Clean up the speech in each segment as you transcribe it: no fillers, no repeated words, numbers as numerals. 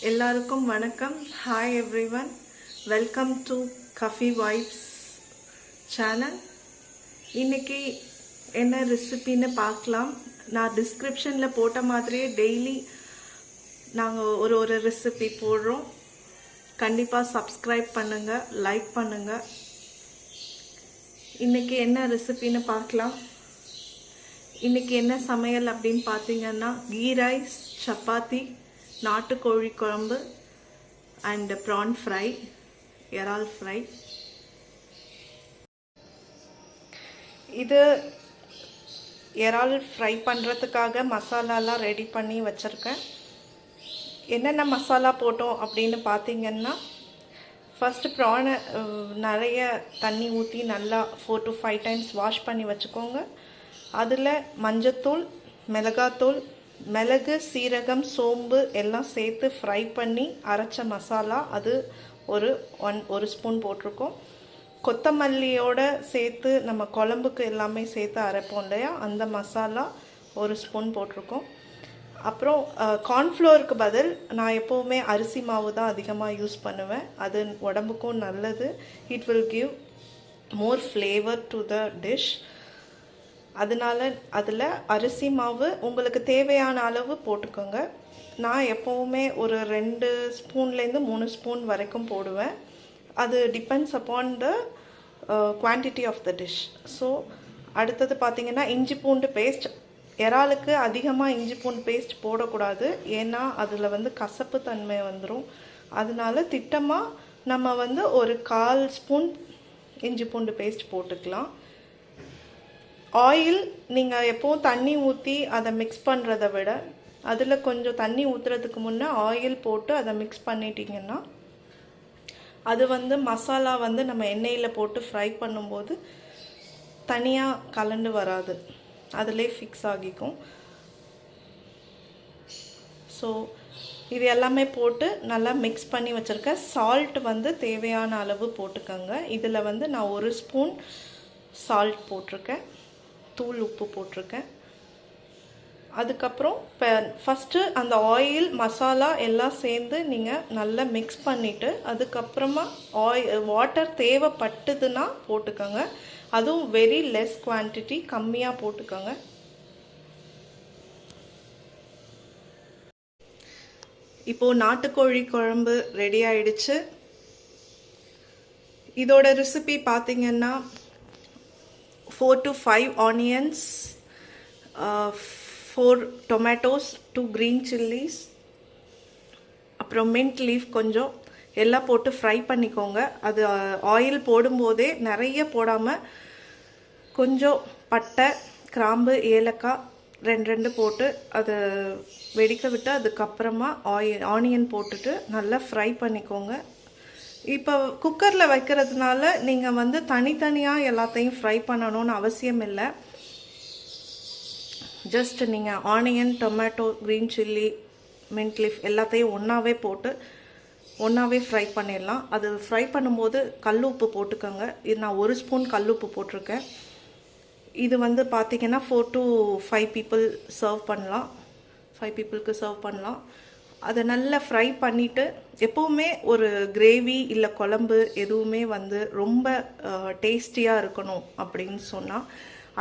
எல்லாருக்கும் வணக்கம். Hi everyone, welcome to coffee vibes channel. இன்னைக்கு என்ன ரெசிபின்னு பார்க்கலாம். நான் டிஸ்கிரிப்ஷனில் போட்ட மாதிரியே டெய்லி நாங்கள் ஒரு ரெசிபி போடுறோம். கண்டிப்பாக சப்ஸ்கிரைப் பண்ணுங்கள், லைக் பண்ணுங்கள். இன்னைக்கு என்ன ரெசிபின்னு பார்க்கலாம். இன்னைக்கு என்ன சமையல் அப்படின்னு பார்த்தீங்கன்னா, கீ ரைஸ், சப்பாத்தி, நாட்டுக்கோழி குழம்பு அண்ட் ப்ரான் ஃப்ரை, இறால் ஃப்ரை. இது இறால் ஃப்ரை பண்ணுறதுக்காக மசாலாலாம் ரெடி பண்ணி வச்சுருக்கேன். என்னென்ன மசாலா போட்டோம் அப்படின்னு பார்த்தீங்கன்னா, ஃபஸ்ட்டு ப்ரானை நிறைய தண்ணி ஊற்றி நல்லா 4 to 5 times வாஷ் பண்ணி வச்சுக்கோங்க. அதில் மஞ்சத்தூள், மிளகாத்தூள், மிளகு, சீரகம், சோம்பு எல்லாம் சேர்த்து ஃப்ரை பண்ணி அரைச்ச மசாலா அது ஒரு ஸ்பூன் போட்டிருக்கோம். கொத்தமல்லியோடு சேர்த்து நம்ம குழம்புக்கு எல்லாமே சேர்த்து அரைப்போம் இல்லையா, அந்த மசாலா 1 ஸ்பூன் போட்டிருக்கோம். அப்புறம் கார்ன்ஃப்ளோருக்கு பதில் நான் எப்போவுமே அரிசி மாவு தான் அதிகமாக யூஸ் பண்ணுவேன். அது உடம்புக்கும் நல்லது. It will give more flavour to the dish. அதனால் அதில் அரிசி மாவு உங்களுக்கு தேவையான அளவு போட்டுக்கோங்க. நான் எப்போவுமே ஒரு 2 ஸ்பூன்லேருந்து 3 ஸ்பூன் வரைக்கும் போடுவேன். அது depends upon the quantity of the dish. So அடுத்தது பார்த்திங்கன்னா, இஞ்சி பூண்டு பேஸ்ட். இறாலுக்கு அதிகமாக இஞ்சி பூண்டு பேஸ்ட் போடக்கூடாது, ஏன்னா அதில் கசப்பு தன்மை வந்துடும். அதனால திட்டமாக நம்ம ஒரு 1/4 ஸ்பூன் இஞ்சி பூண்டு பேஸ்ட் போட்டுக்கலாம். ஆயில் நீங்கள் எப்போவும் தண்ணி ஊற்றி அதை மிக்ஸ் பண்ணுறத விட அதில் கொஞ்சம் தண்ணி ஊற்றுறதுக்கு முன்னே ஆயில் போட்டு அதை மிக்ஸ் பண்ணிட்டீங்கன்னா அது மசாலா நம்ம எண்ணெயில் போட்டு ஃப்ரை பண்ணும்போது தனியாக கலண்டு வராது, அதிலே ஃபிக்ஸ் ஆகிக்கும். ஸோ இது எல்லாமே போட்டு நல்லா மிக்ஸ் பண்ணி வச்சுருக்கேன். சால்ட் தேவையான அளவு போட்டுக்கோங்க. இதில் நான் 1 ஸ்பூன் சால்ட் போட்டிருக்கேன், தூள் உப்பு போட்டிருக்கேன். அதுக்கப்புறம் ஃபஸ்ட்டு அந்த ஆயில், மசாலா எல்லாம் சேர்ந்து நீங்கள் நல்லா மிக்ஸ் பண்ணிவிட்டு அதுக்கப்புறமா வாட்டர் தேவைப்பட்டதுன்னா போட்டுக்கோங்க. அதுவும் வெரி லெஸ் குவான்டிட்டி, கம்மியாக போட்டுக்கோங்க. இப்போது நாட்டுக்கோழி குழம்பு ரெடி ஆயிடுச்சு. இதோட ரெசிபி பார்த்தீங்கன்னா, 4 to 5 onions, 4 tomatoes, 2 green chilies, அப்புறம் மின்ட் லீஃப் கொஞ்சம் எல்லாம் போட்டு ஃப்ரை பண்ணிக்கோங்க. அது ஆயில் போடும்போதே நிறைய போடாமல் கொஞ்சம் பட்டை, கிராம்பு, ஏலக்காய் 2 போட்டு அதை வெடிக்க விட்டு அதுக்கப்புறமா ஆனியன் போட்டுட்டு நல்லா ஃப்ரை பண்ணிக்கோங்க. இப்போ குக்கரில் வைக்கிறதுனால நீங்கள் தனித்தனியாக எல்லாத்தையும் ஃப்ரை பண்ணணும்னு அவசியம் இல்லை. ஜஸ்ட் நீங்கள் onion, tomato, green chilli, mint leaf எல்லாத்தையும் ஒன்றாவே போட்டு ஒன்றாவே ஃப்ரை பண்ணிடலாம். அது ஃப்ரை பண்ணும்போது கல் உப்பு போட்டுக்கோங்க. இது நான் 1 ஸ்பூன் கல் உப்பு போட்டிருக்கேன். இது பார்த்திங்கன்னா 4 to 5 people சர்வ் பண்ணலாம். 5 peopleக்கு சர்வ் பண்ணலாம். அதை நல்லா ஃப்ரை பண்ணிவிட்டு, எப்போவுமே ஒரு கிரேவி இல்லை குழம்பு எதுவுமே ரொம்ப டேஸ்டியாக இருக்கணும் அப்படின்னு சொன்னால்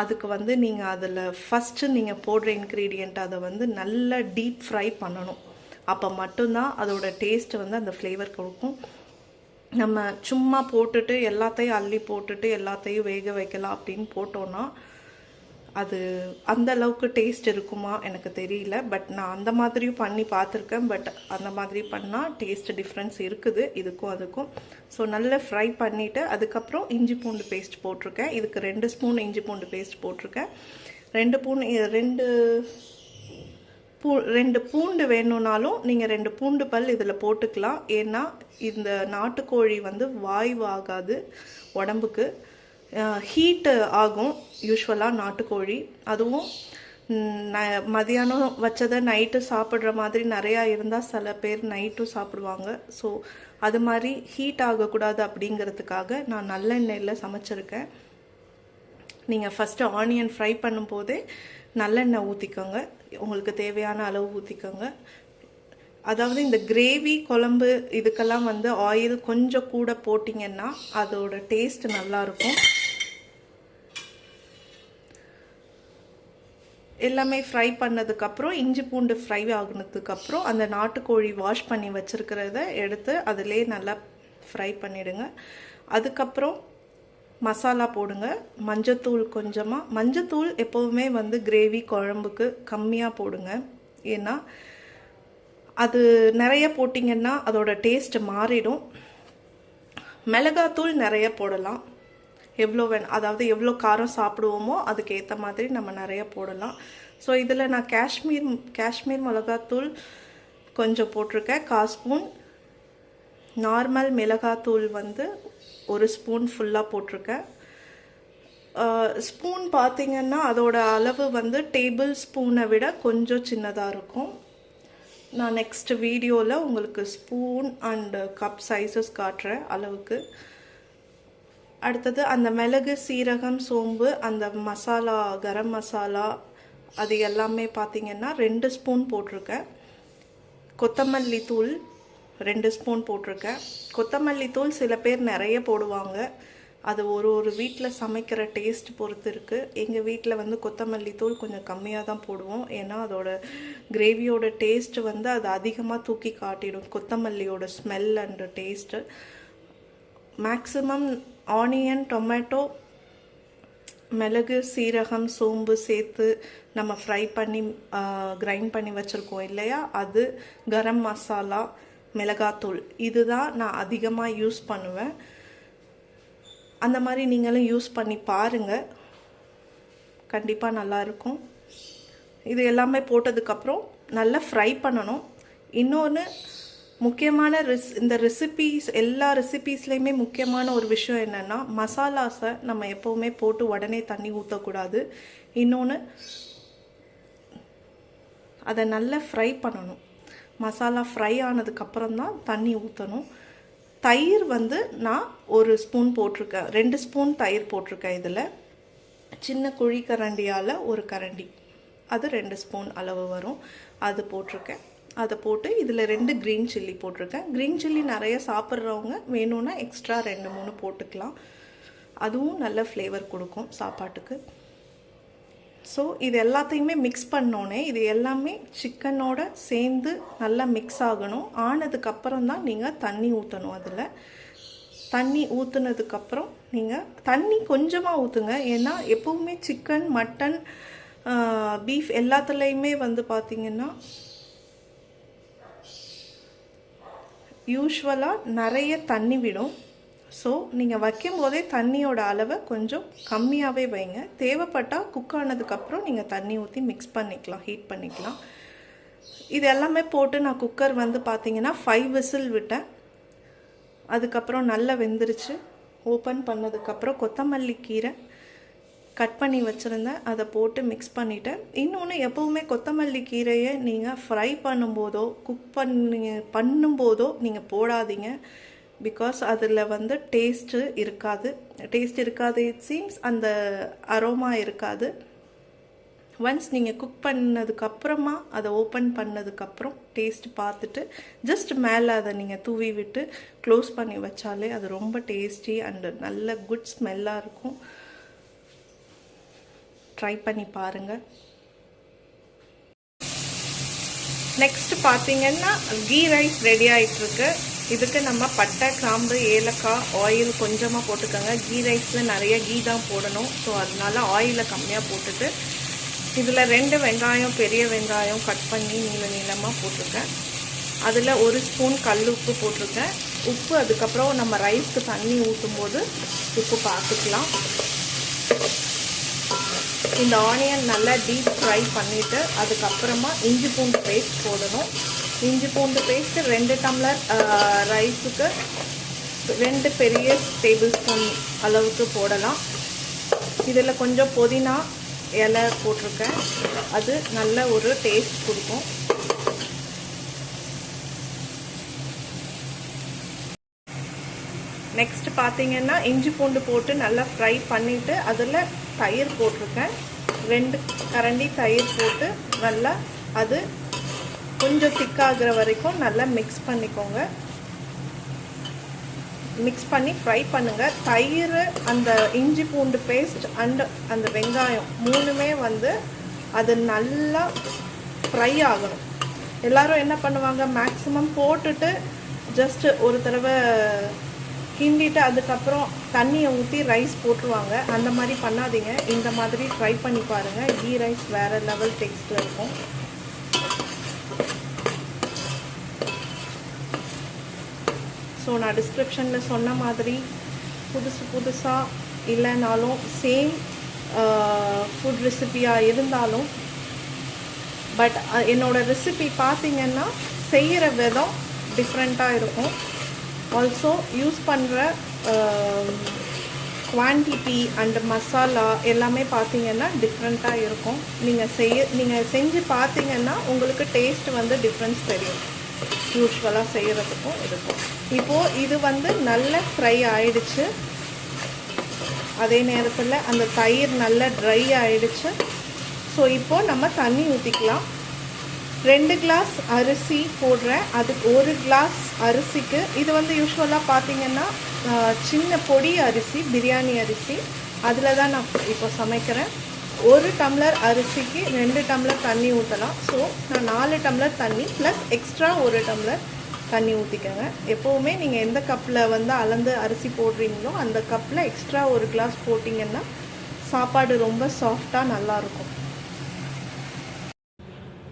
அதுக்கு நீங்கள் அதில் ஃபஸ்ட்டு நீங்கள் போடுற இன்க்ரீடியண்ட் அதை நல்லா டீப் ஃப்ரை பண்ணணும். அப்போ மட்டும்தான் அதோட டேஸ்ட்டு அந்த ஃப்ளேவர் கொடுக்கும். நம்ம சும்மா போட்டுட்டு எல்லாத்தையும் அள்ளி போட்டுட்டு எல்லாத்தையும் வேக வைக்கலாம் அப்படின்னு போட்டோன்னா அது அந்த அளவுக்கு டேஸ்ட் இருக்குமா எனக்கு தெரியல. பட் நான் அந்த மாதிரியும் பண்ணி பார்த்துருக்கேன். பட் அந்த மாதிரி பண்ணால் டேஸ்ட் டிஃப்ரென்ஸ் இருக்குது இதுக்கும் அதுக்கும். ஸோ நல்லா ஃப்ரை பண்ணிவிட்டு அதுக்கப்புறம் இஞ்சி பூண்டு பேஸ்ட் போட்டிருக்கேன். இதுக்கு 2 ஸ்பூன் இஞ்சி பூண்டு பேஸ்ட் போட்டிருக்கேன். 2 பூண்டு வேணும்னாலும் நீங்கள் 2 பூண்டு பல் இதில் போட்டுக்கலாம். ஏன்னா இந்த நாட்டுக்கோழி வாய்வாகாது, உடம்புக்கு ஹீட்டு ஆகும் யூஸ்வலாக நாட்டுக்கோழி. அதுவும் மதியானம் வச்சதை நைட்டு சாப்பிட்ற மாதிரி நிறையா இருந்தால் சில பேர் நைட்டும் சாப்பிடுவாங்க. ஸோ அது மாதிரி ஹீட் ஆகக்கூடாது அப்படிங்கிறதுக்காக நான் நல்லெண்ணெயில் சமைச்சிருக்கேன். நீங்கள் ஃபஸ்ட்டு ஆனியன் ஃப்ரை பண்ணும்போதே நல்லெண்ணெய் ஊற்றிக்கோங்க. உங்களுக்கு தேவையான அளவு ஊற்றிக்கோங்க. அதாவது இந்த கிரேவி குழம்பு இதுக்கெல்லாம் வந்து ஆயில் கொஞ்சம் கூட போட்டிங்கன்னா அதோட டேஸ்ட் நல்லாயிருக்கும். எல்லாமே ஃப்ரை பண்ணதுக்கப்புறம் இஞ்சி பூண்டு ஃப்ரை ஆகுனதுக்கப்புறம் அந்த நாட்டுக்கோழி வாஷ் பண்ணி வச்சுருக்கிறத எடுத்து அதிலே நல்லா ஃப்ரை பண்ணிவிடுங்க. அதுக்கப்புறம் மசாலா போடுங்க. மஞ்சத்தூள் கொஞ்சமாக, மஞ்சத்தூள் எப்போவுமே வந்து கிரேவி குழம்புக்கு கம்மியாக போடுங்க. ஏன்னா அது நிறைய போட்டிங்கன்னா அதோட டேஸ்ட் மாறிடும். மிளகாத்தூள் நிறைய போடலாம், எவ்வளோ அதாவது எவ்வளோ காரம் சாப்பிடுவோமோ அதுக்கேற்ற மாதிரி நம்ம நிறைய போடலாம். ஸோ இதில் நான் காஷ்மீர் மிளகாத்தூள் கொஞ்சம் போட்டிருக்கேன், 1/4 ஸ்பூன். நார்மல் மிளகாத்தூள் வந்து 1 ஸ்பூன் ஃபுல்லாக போட்டிருக்கேன். ஸ்பூன் பார்த்திங்கன்னா அதோட அளவு வந்து டேபிள் ஸ்பூனை விட கொஞ்சம் சின்னதாக இருக்கும். நான் நெக்ஸ்ட் வீடியோவில் உங்களுக்கு ஸ்பூன் அண்ட் கப் சைஸஸ் காட்டுறேன் அளவுக்கு. அடுத்தது அந்த மிளகு, சீரகம், சோம்பு, அந்த மசாலா, கரம் மசாலா அது எல்லாமே பார்த்திங்கன்னா 2 ஸ்பூன் போட்டிருக்கேன். கொத்தமல்லி தூள் 2 ஸ்பூன் போட்டிருக்கேன். கொத்தமல்லி தூள் சில பேர் நிறைய போடுவாங்க, அது ஒரு வீட்டில் சமைக்கிற டேஸ்ட் பொறுத்து இருக்குது. எங்கள் வீட்டில் வந்து கொத்தமல்லி தூள் கொஞ்சம் கம்மியாக தான் போடுவோம். ஏன்னா அதோட கிரேவியோட டேஸ்ட் வந்து அது அதிகமாக தூக்கி காட்டிடும், கொத்தமல்லியோட smell and taste. Maximum onion, tomato, மிளகு, சீரகம், சோம்பு சேர்த்து நம்ம ஃப்ரை பண்ணி கிரைண்ட் பண்ணி வச்சுருக்கோம் இல்லையா, அது, கரம் மசாலா, மிளகாத்தூள், இதுதான் நான் அதிகமாக யூஸ் பண்ணுவேன். அந்த மாதிரி நீங்களும் யூஸ் பண்ணி பாருங்கள், கண்டிப்பாக நல்லாயிருக்கும். இது எல்லாமே போட்டதுக்கப்புறம் நல்லா ஃப்ரை பண்ணணும். இன்னொன்று முக்கியமான இந்த ரெசிபீஸ், எல்லா ரெசிபீஸ்லேயுமே முக்கியமான ஒரு விஷயம் என்னென்னா, மசாலாஸை நம்ம எப்போவுமே போட்டு உடனே தண்ணி ஊற்றக்கூடாது. இன்னொன்று அதை நல்லா ஃப்ரை பண்ணணும். மசாலா ஃப்ரை ஆனதுக்கப்புறம் தான் தண்ணி ஊற்றணும். தயிர் வந்து நான் 1 ஸ்பூன் போட்டிருக்கேன், 2 ஸ்பூன் தயிர் போட்டிருக்கேன். இதில் சின்ன குழி கரண்டியால் 1 கரண்டி, அது 2 ஸ்பூன் அளவு வரும், அது போட்டிருக்கேன். அதை போட்டு இதில் 2 க்ரீன் சில்லி போட்டிருக்கேன். க்ரீன் சில்லி நிறைய சாப்பிட்றவங்க வேணும்னா எக்ஸ்ட்ரா 2-3 போட்டுக்கலாம், அதுவும் நல்ல ஃப்ளேவர் கொடுக்கும் சாப்பாட்டுக்கு. ஸோ இது எல்லாத்தையுமே மிக்ஸ் பண்ணோன்னே இது எல்லாமே சிக்கனோட சேர்ந்து நல்லா மிக்ஸ் ஆகணும். ஆனதுக்கப்புறம் தான் நீங்கள் தண்ணி ஊற்றணும். அதில் தண்ணி ஊற்றுனதுக்கப்புறம் நீங்கள் தண்ணி கொஞ்சமாக ஊற்றுங்க. ஏன்னா எப்போவுமே சிக்கன், மட்டன், பீஃப் எல்லாத்துலேயுமே வந்து பார்த்திங்கன்னா யூஸ்வலாக நிறைய தண்ணி விடும். ஸோ நீங்கள் வைக்கும்போதே தண்ணியோட அளவை கொஞ்சம் கம்மியாகவே வைங்க. தேவைப்பட்டால் குக் ஆனதுக்கப்புறம் நீங்கள் தண்ணி ஊற்றி மிக்ஸ் பண்ணிக்கலாம், ஹீட் பண்ணிக்கலாம். இது எல்லாமே போட்டு நான் குக்கர் வந்து பார்த்திங்கன்னா 5 விசில் விட்டேன். அதுக்கப்புறம் நல்லா வெந்துருச்சு. ஓப்பன் பண்ணதுக்கப்புறம் கொத்தமல்லி கீரை கட் பண்ணி வச்சுருந்தேன், அதை போட்டு மிக்ஸ் பண்ணிவிட்டேன். இன்னொன்று, எப்போவுமே கொத்தமல்லி கீரையை நீங்கள் ஃப்ரை பண்ணும்போதோ குக் பண்ணும்போதோ நீங்கள் போடாதீங்க. பிகாஸ் அதில் வந்து டேஸ்ட்டு இருக்காது. இட் சீம்ஸ் அந்த அரோமா இருக்காது. ஒன்ஸ் நீங்கள் குக் பண்ணதுக்கப்புறமா அதை ஓப்பன் பண்ணதுக்கப்புறம் டேஸ்ட் பார்த்துட்டு ஜஸ்ட் மேலே அதை நீங்கள் தூவி விட்டு க்ளோஸ் பண்ணி வச்சாலே அது ரொம்ப டேஸ்டி அண்டு நல்ல குட் ஸ்மெல்லாக இருக்கும். ட்ரை பண்ணி பாருங்கள். நெக்ஸ்ட் பார்த்திங்கன்னா கீ ரைஸ் ரெடி ஆகிட்டுருக்கு. இதுக்கு நம்ம பட்டை, கிராம்பு, ஏலக்காய், ஆயில் கொஞ்சமாக போட்டுக்கோங்க. கீ ரைஸில் நிறைய கீ தான் போடணும். ஸோ அதனால ஆயிலை கம்மியாக போட்டுட்டு இதில் 2 வெங்காயம், பெரிய வெங்காயம் கட் பண்ணி நீளமாக போட்டிருக்கேன். அதில் 1 ஸ்பூன் கல் உப்பு போட்டிருக்கேன். உப்பு அதுக்கப்புறம் நம்ம ரைஸ்க்கு தண்ணி ஊற்றும் போது உப்பு பார்த்துக்கலாம். இந்த ஆனியன் நல்லா டீப் ஃப்ரை பண்ணிவிட்டு அதுக்கப்புறமா இஞ்சி பூண்டு பேஸ்ட் போடணும். இஞ்சி பூண்டு பேஸ்ட்டு 2 டம்ளர் ரைஸுக்கு 2 பெரிய டேபிள் ஸ்பூன் அளவுக்கு போடலாம். இதில் கொஞ்சம் புதினா இலை போட்டிருக்கேன், அது நல்ல ஒரு டேஸ்ட் கொடுக்கும். நெக்ஸ்ட் பார்த்திங்கன்னா இஞ்சி பூண்டு போட்டு நல்லா ஃப்ரை பண்ணிவிட்டு அதில் தயிர் போட்டிருக்கேன். 2 கரண்டி தயிர் போட்டு நல்லா அது கொஞ்சம் திக்காகிற வரைக்கும் நல்லா மிக்ஸ் பண்ணிக்கோங்க. மிக்ஸ் பண்ணி ஃப்ரை பண்ணுங்கள். தயிர், அந்த இஞ்சி பூண்டு பேஸ்ட் அண்ட் அந்த வெங்காயம் மூணுமே வந்து அது நல்லா ஃப்ரை ஆகணும். எல்லோரும் என்ன பண்ணுவாங்க, மேக்ஸிமம் போட்டுட்டு ஜஸ்ட்டு ஒரு தடவை கிண்டிட்டு அதுக்கப்புறம் தண்ணியை ஊற்றி ரைஸ் போட்டுருவாங்க. அந்த மாதிரி பண்ணாதீங்க. இந்த மாதிரி ட்ரை பண்ணி பாருங்கள். கீ ரைஸ் வேறு லெவல் டேஸ்ட்டில் இருக்கும். ஸோ நான் டிஸ்கிரிப்ஷனில் சொன்ன மாதிரி புதுசாக இல்லைனாலும் சேம் ஃபுட் ரெசிபியாக இருந்தாலும் பட் என்னோடய ரெசிபி பார்த்திங்கன்னா செய்கிற விதம் டிஃப்ரெண்ட்டாக இருக்கும். ஆல்சோ யூஸ் பண்ணுற குவான்டிட்டி அண்ட் மசாலா எல்லாமே பார்த்திங்கன்னா டிஃப்ரெண்ட்டாக இருக்கும். நீங்கள் செஞ்சு பார்த்திங்கன்னா உங்களுக்கு டேஸ்ட் வந்து டிஃப்ரென்ஸ் தெரியும் யூஸ்வலாக செய்கிறதுக்கும் இருக்கும். இப்போது இது வந்து நல்ல ஃப்ரை ஆயிடுச்சு. அதே நேரத்தில் அந்த தயிர் நல்லா ட்ரை ஆகிடுச்சு. ஸோ இப்போது நம்ம தண்ணி ஊற்றிக்கலாம். 2 கிளாஸ் அரிசி போடுறேன். அதுக்கு 1 கிளாஸ் அரிசிக்கு இது வந்து யூஸ்வலாக பார்த்திங்கன்னா சின்ன பொடி அரிசி, பிரியாணி அரிசி, அதில் தான் நான் இப்போ சமைக்கிறேன். 1 டம்ளர் அரிசிக்கு 2 டம்ளர் தண்ணி ஊற்றலாம். ஸோ நான் 4 டம்ளர் தண்ணி ப்ளஸ் எக்ஸ்ட்ரா 1 டம்ளர் தண்ணி ஊற்றிக்கோங்க. எப்போவுமே நீங்கள் எந்த கப்பில் வந்து அளந்து அரிசி போடுறீங்களோ அந்த கப்பில் எக்ஸ்ட்ரா 1 கிளாஸ் போட்டிங்கன்னா சாப்பாடு ரொம்ப சாஃப்டாக நல்லாயிருக்கும்.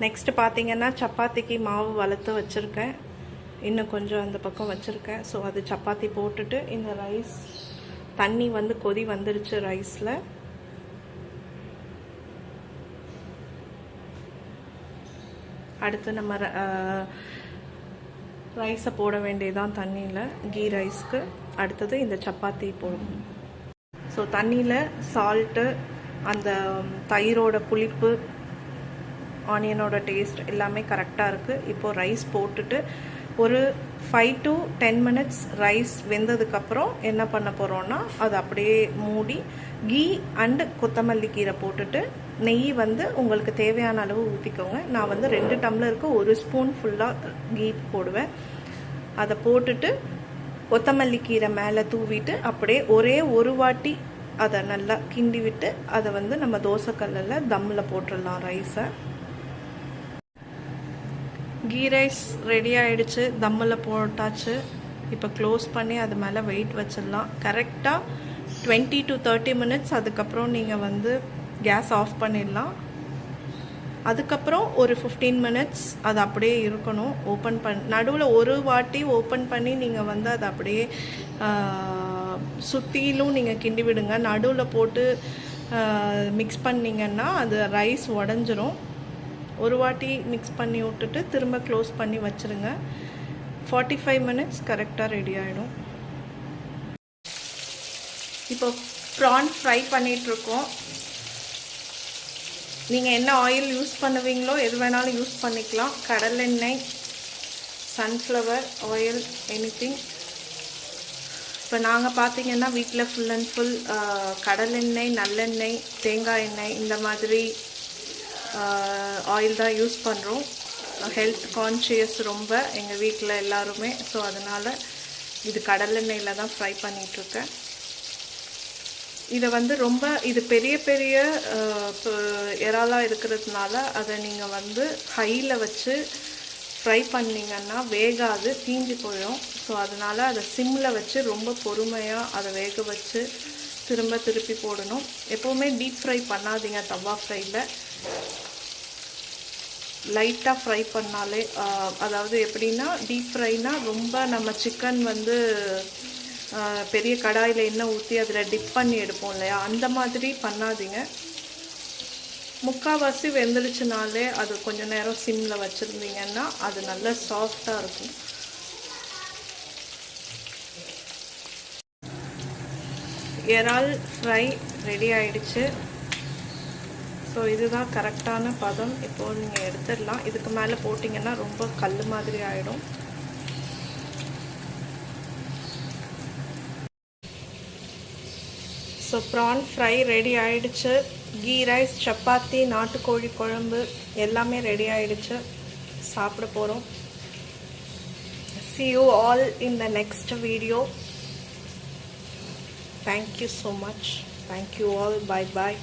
நெக்ஸ்ட்டு பார்த்திங்கன்னா சப்பாத்திக்கு மாவு வளர்த்து வச்சுருக்கேன். இன்னும் கொஞ்சம் அந்த பக்கம் வச்சுருக்கேன். ஸோ அது சப்பாத்தி போட்டுட்டு இந்த ரைஸ் தண்ணி வந்து கொதி வந்துடுச்சு ரைஸில். அடுத்து நம்ம ரைஸை போட வேண்டியதான் தண்ணியில், கீ ரைஸ்க்கு. அடுத்தது இந்த சப்பாத்தி போடணும். ஸோ தண்ணியில் சால்ட்டு, அந்த தயிரோட புளிப்பு, ஆனியனோட டேஸ்ட் எல்லாமே கரெக்டாக இருக்குது. இப்போது ரைஸ் போட்டுட்டு ஒரு 5 to 10 minutes ரைஸ் வெந்ததுக்கப்புறம் என்ன பண்ண போகிறோன்னா அது அப்படியே மூடி கீ அண்டு கொத்தமல்லி கீரை போட்டுட்டு நெய் வந்து உங்களுக்கு தேவையான அளவு ஊற்றிக்கோங்க. நான் வந்து 2 டம்ளருக்கு 1 ஸ்பூன் ஃபுல்லாக கீ போடுவேன். அதை போட்டுட்டு கொத்தமல்லி கீரை மேலே தூவிட்டு அப்படியே ஒரே ஒரு வாட்டி அதை நல்லா கிண்டி விட்டு அதை வந்து நம்ம தோசைக்கல்லில் தம்மில் போட்டுடலாம் ரைஸை. கீ ரைஸ் ரெடி ஆகிடுச்சு, தம்மில் போட்டாச்சு. இப்போ க்ளோஸ் பண்ணி அது மேலே வெயிட் வச்சிடலாம். கரெக்டாக 20 to 30 minutes. அதுக்கப்புறம் நீங்கள் வந்து கேஸ் ஆஃப் பண்ணிடலாம். அதுக்கப்புறம் ஒரு 15 minutes அது அப்படியே இருக்கணும். நடுவில் ஒரு வாட்டி ஓப்பன் பண்ணி நீங்கள் வந்து அதை அப்படியே சுற்றிலும் நீங்கள் கிண்டி விடுங்க. நடுவில் போட்டு மிக்ஸ் பண்ணிங்கன்னா அது ரைஸ் உடஞ்சிரும். ஒரு வாட்டி மிக்ஸ் பண்ணி விட்டுட்டு திரும்ப க்ளோஸ் பண்ணி வச்சுருங்க. 45 minutes கரெக்டாக ரெடி ஆகிடும். இப்போ ப்ரான் ஃப்ரை பண்ணிகிட்ருக்கோம். நீங்கள் என்ன ஆயில் யூஸ் பண்ணுவீங்களோ எது வேணாலும் யூஸ் பண்ணிக்கலாம். கடலெண்ணெய், சன்ஃப்ளவர் ஆயில், எனிதிங். இப்போ நாங்கள் பார்த்திங்கன்னா வீட்டில் ஃபுல் அண்ட் ஃபுல் கடலெண்ணெய், நல்லெண்ணெய், தேங்காய் எண்ணெய் இந்த மாதிரி ஆயில் தான் யூஸ் பண்ணுறோம். ஹெல்த் கான்ஷியஸ் ரொம்ப எங்கள் வீட்டில் எல்லாருமே. ஸோ அதனால் இது கடலெண்ணெயில் தான் ஃப்ரை பண்ணிகிட்ருக்கேன். இதை வந்து ரொம்ப இது பெரிய பெரிய இறாலாக இருக்கிறதுனால அதை நீங்கள் வந்து ஹையில் வச்சு ஃப்ரை பண்ணிங்கன்னா வேகாது, தீஞ்சு போயிடும். ஸோ அதனால் அதை சிம்மில் வச்சு ரொம்ப பொறுமையாக அதை வேக வச்சு திரும்ப திருப்பி போடணும். எப்போவுமே டீப் ஃப்ரை பண்ணாதீங்க. தவா ஃப்ரையில் லைட்டாக ஃப்ரை பண்ணாலே, அதாவது எப்படின்னா டீப் ஃப்ரைனா ரொம்ப நம்ம சிக்கன் வந்து பெரிய கடாயில் எண்ணெய் ஊற்றி அதில் டிப் பண்ணி எடுப்போம் இல்லையா, அந்த மாதிரி பண்ணாதீங்க. முக்கால்வாசி வெந்துடுச்சுனாலே அது கொஞ்சம் நேரம் சிம்மில் வச்சுருந்தீங்கன்னா அது நல்லா சாஃப்டாக இருக்கும். இறால் ஃப்ரை ரெடி ஆயிடுச்சு. ஸோ இதுதான் கரெக்டான பதம். இப்போது நீங்கள் எடுத்துடலாம். இதுக்கு மேலே போட்டிங்கன்னா ரொம்ப கல் மாதிரி ஆகிடும். ஸோ ப்ரான் ஃப்ரை ரெடி ஆகிடுச்சு. கீ ரைஸ், சப்பாத்தி, நாட்டுக்கோழி குழம்பு எல்லாமே ரெடி ஆகிடுச்சு. சாப்பிட போகிறோம். See you all in the next video. Thank you so much. Thank you all. Bye bye.